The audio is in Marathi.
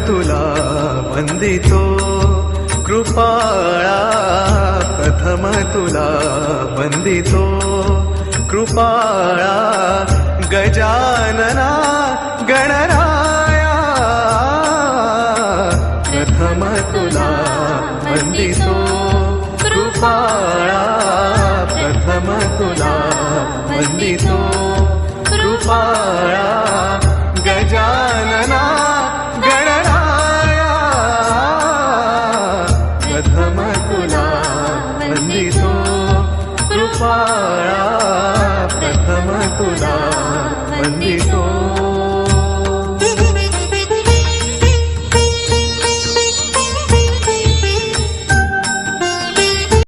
तुला वंदितो कृपाळा, प्रथम तुला वंदितो कृपाळा, गजानना गणराया, प्रथम तुला वंदितो कृपाळा, प्रथम तुला वंदितो कृपाळा, गजानना गणराया, प्रथम तुला वंदितो कृपाळा, प्रथम तुला वंदितो